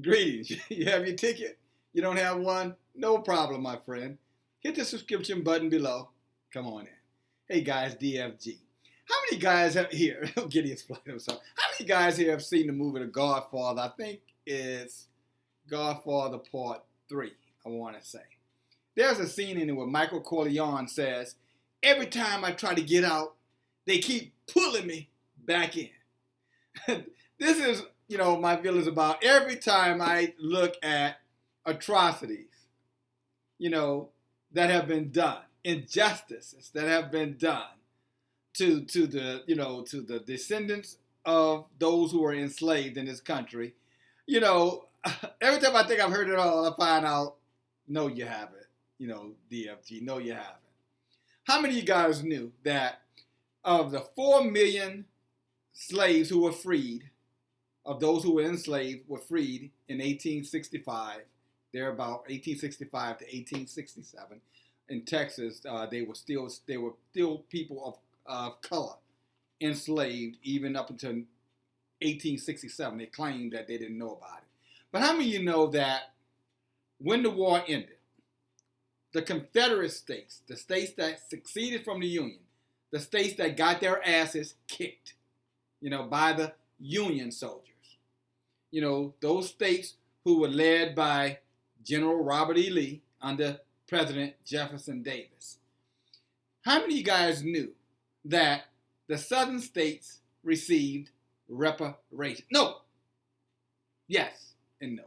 Greetings. You have your ticket? You don't have one? No problem, my friend. Hit the subscription button below. Come on in. Hey guys, DFG. How many guys have here? Get explain. I'm sorry. How many guys here have seen the movie The Godfather? I think it's Godfather Part 3, I want to say. There's a scene in it where Michael Corleone says, every time I try to get out, they keep pulling me back in. This is, my feelings about every time I look at atrocities, that have been done, injustices that have been done to the descendants of those who were enslaved in this country. Every time I think I've heard it all, I find out, no, you haven't. DFG, no, you haven't. How many of you guys knew that of the 4 million slaves who were freed, of those who were enslaved, were freed in 1865, they're about 1865 to 1867. In Texas, they were still people of color enslaved even up until 1867. They claimed that they didn't know about it. But how many of you know that when the war ended, the Confederate states, the states that seceded from the Union, the states that got their asses kicked, by the Union soldiers, those states who were led by General Robert E. Lee under President Jefferson Davis. How many of you guys knew that the southern states received reparations? No. Yes and no.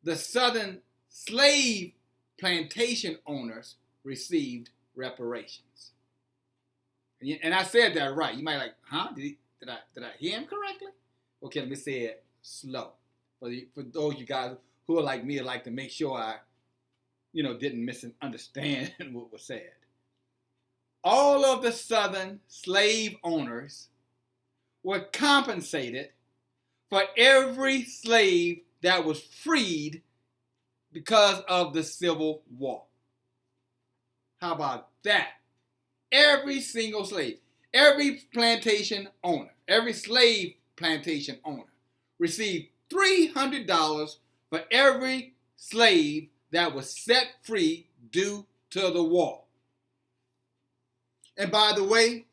The southern slave plantation owners received reparations. And I said that right. You might like, huh? Did I hear him correctly? Okay, let me say it slow. For those of you guys who are like me, I like to make sure I, didn't misunderstand what was said. All of the southern slave owners were compensated for every slave that was freed because of the Civil War. How about that? Every single slave, every plantation owner, every slave plantation owner received $300 for every slave that was set free due to the war. And by the way,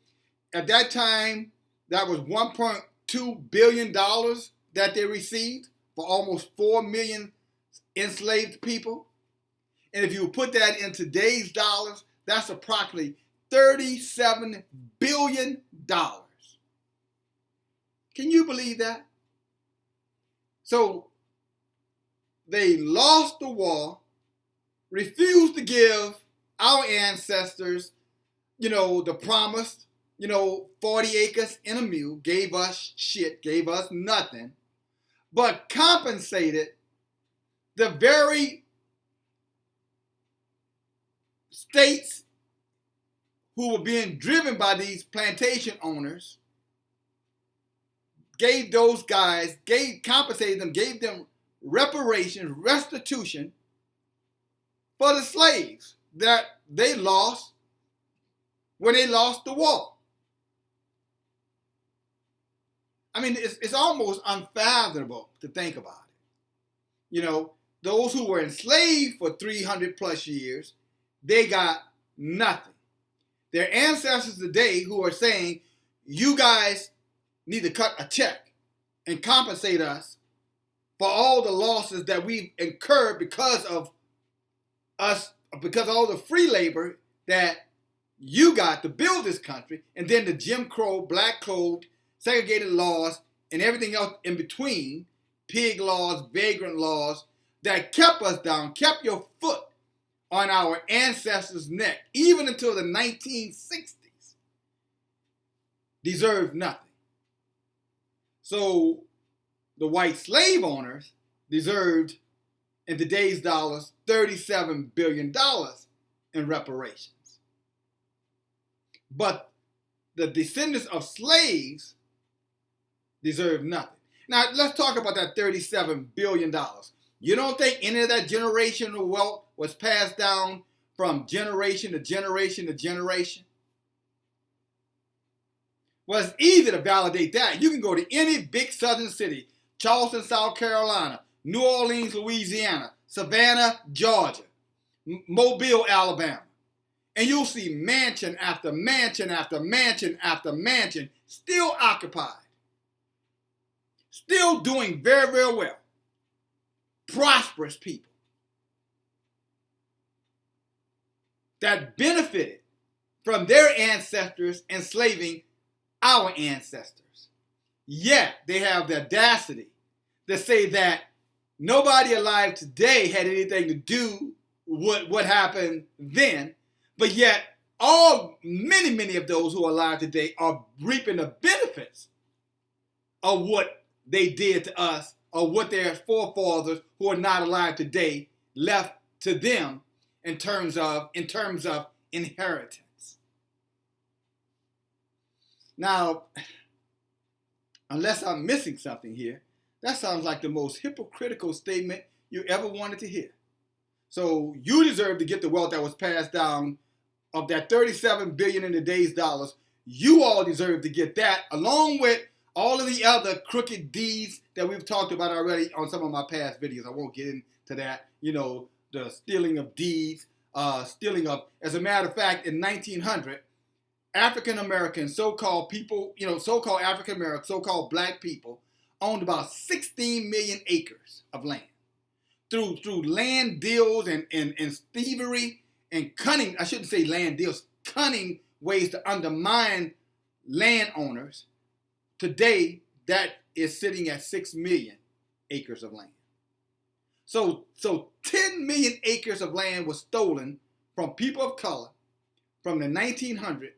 at that time, that was $1.2 billion that they received for almost 4 million enslaved people. And if you put that in today's dollars, that's approximately $37 billion. Can you believe that? So they lost the war, refused to give our ancestors, the promised, 40 acres and a mule, gave us shit, gave us nothing, but compensated the very states who were being driven by these plantation owners, gave those guys, compensated them, gave them reparations, restitution for the slaves that they lost when they lost the war. I mean, it's almost unfathomable to think about it. Those who were enslaved for 300 plus years, they got nothing. Their ancestors today who are saying, you guys need to cut a check and compensate us for all the losses that we've incurred because of us, because of all the free labor that you got to build this country, and then the Jim Crow, Black Code, segregated laws, and everything else in between, pig laws, vagrant laws, that kept us down, kept your foot on our ancestors' neck, even until the 1960s, deserved nothing. So the white slave owners deserved, in today's dollars, $37 billion in reparations. But the descendants of slaves deserve nothing. Now, let's talk about that $37 billion. You don't think any of that generational wealth was passed down from generation to generation to generation? Well, it's easy to validate that. You can go to any big southern city, Charleston, South Carolina, New Orleans, Louisiana, Savannah, Georgia, Mobile, Alabama. And you'll see mansion after mansion after mansion after mansion still occupied. Still doing very, very well. Prosperous people that benefited from their ancestors enslaving our ancestors. Yet they have the audacity to say that nobody alive today had anything to do with what happened then, but yet many of those who are alive today are reaping the benefits of what they did to us, or what their forefathers who are not alive today left to them in terms of inheritance. Now, unless I'm missing something here, that sounds like the most hypocritical statement you ever wanted to hear. So you deserve to get the wealth that was passed down of that $37 billion in today's dollars. You all deserve to get that, along with all of the other crooked deeds that we've talked about already on some of my past videos. I won't get into that. You know, the stealing of deeds, stealing of, as a matter of fact, in 1900, African Americans, so-called people, so-called African Americans, so-called black people, owned about 16 million acres of land. Through land deals and thievery and cunning, I shouldn't say land deals, cunning ways to undermine landowners. Today, that is sitting at 6 million acres of land. So 10 million acres of land was stolen from people of color from the 1900s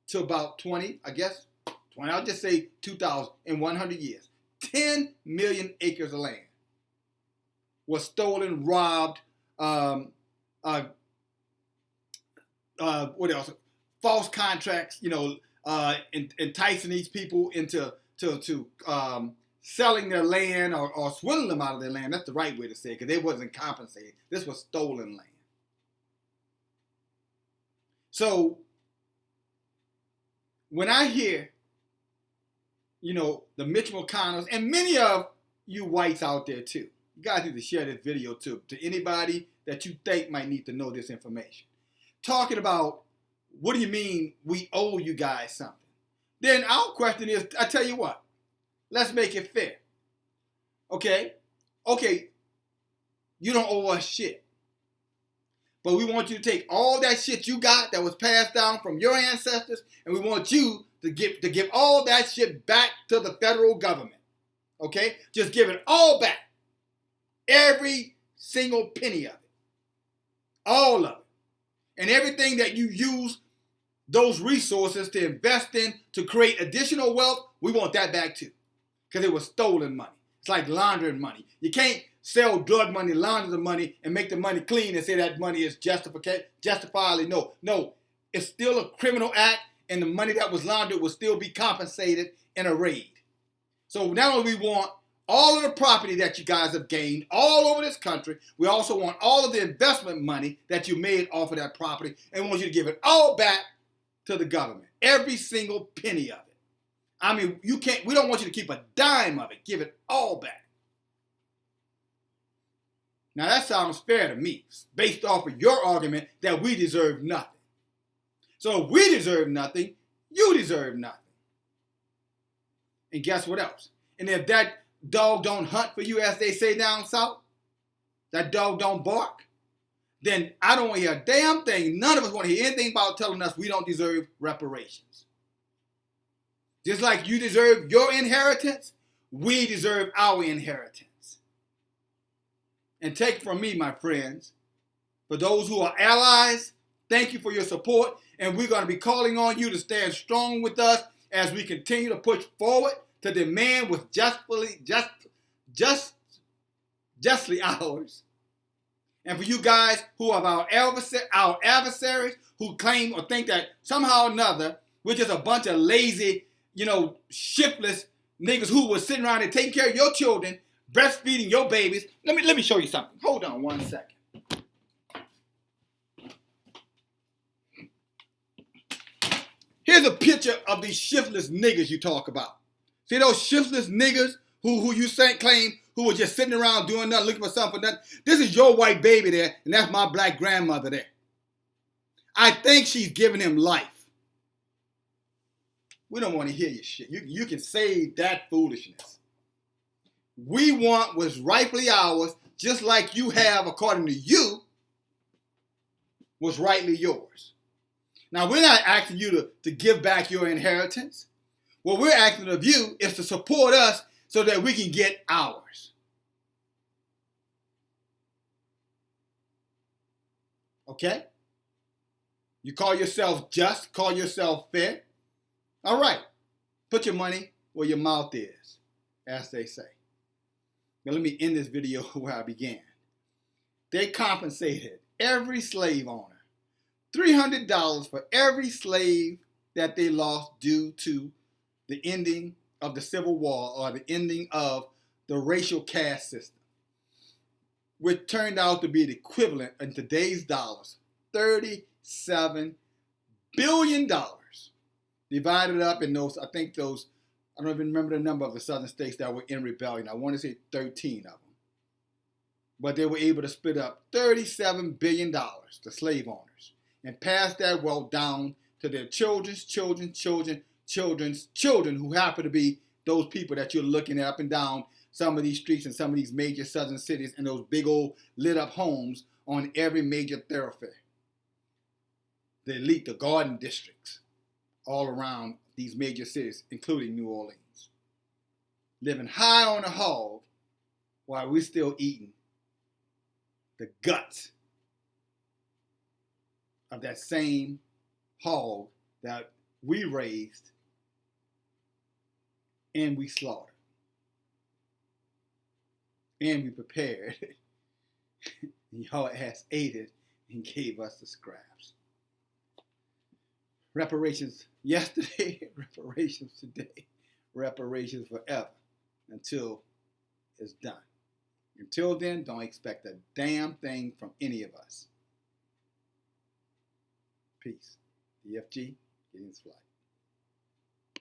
to about I'll just say 2,000 in 100 years. 10 million acres of land was stolen, robbed, what else? False contracts, enticing these people into selling their land or swindling them out of their land. That's the right way to say it, because they wasn't compensated. This was stolen land. So when I hear, the Mitch McConnells and many of you whites out there too, you guys need to share this video too to anybody that you think might need to know this information. Talking about, what do you mean we owe you guys something? Then our question is, I tell you what, let's make it fair. Okay, you don't owe us shit. But we want you to take all that shit you got that was passed down from your ancestors, and we want you to give all that shit back to the federal government. Okay? Just give it all back. Every single penny of it. All of it. And everything that you use those resources to invest in to create additional wealth, we want that back too. Because it was stolen money. It's like laundering money. You can't sell drug money, launder the money, and make the money clean and say that money is justifiably. No. It's still a criminal act, and the money that was laundered will still be compensated in a raid. So not only we want all of the property that you guys have gained all over this country, we also want all of the investment money that you made off of that property, and we want you to give it all back to the government. Every single penny of it. I mean, we don't want you to keep a dime of it. Give it all back. Now that sounds fair to me, based off of your argument that we deserve nothing. So if we deserve nothing, you deserve nothing. And guess what else? And if that dog don't hunt for you, as they say down south, that dog don't bark, then I don't want to hear a damn thing. None of us want to hear anything about telling us we don't deserve reparations. Just like you deserve your inheritance, we deserve our inheritance. And take from me, my friends, for those who are allies, thank you for your support. And we're going to be calling on you to stand strong with us as we continue to push forward to demand what's justly ours. And for you guys who are our adversaries, who claim or think that somehow or another we're just a bunch of lazy, shiftless niggas who were sitting around and taking care of your children, breastfeeding your babies. Let me show you something. Hold on one second. Here's a picture of these shiftless niggas you talk about. See those shiftless niggas who you claim who was just sitting around doing nothing, looking for something for nothing. This is your white baby there, and that's my black grandmother there. I think she's giving him life. We don't want to hear your shit. You can save that foolishness. We want what's rightfully ours, just like you have, according to you, what's rightly yours. Now, we're not asking you to give back your inheritance. What we're asking of you is to support us so that we can get ours. Okay? You call yourself just, call yourself fair. All right. Put your money where your mouth is, as they say. Now, let me end this video where I began. They compensated every slave owner $300 for every slave that they lost due to the ending of the Civil War or the ending of the racial caste system, which turned out to be the equivalent in today's dollars, $37 billion, divided up in those, I don't even remember the number of the southern states that were in rebellion. I want to say 13 of them. But they were able to split up $37 billion to slave owners and pass that wealth down to their children's children's children who happen to be those people that you're looking at up and down some of these streets in some of these major southern cities and those big old lit up homes on every major thoroughfare. The elite, the garden districts, all around these major cities, including New Orleans. Living high on the hog while we're still eating the guts of that same hog that we raised and we slaughtered and we prepared. Y'all ass ate it and gave us the scraps. Reparations yesterday, reparations today, reparations forever until it's done. Until then, don't expect a damn thing from any of us. Peace. DFG, get Enslaved.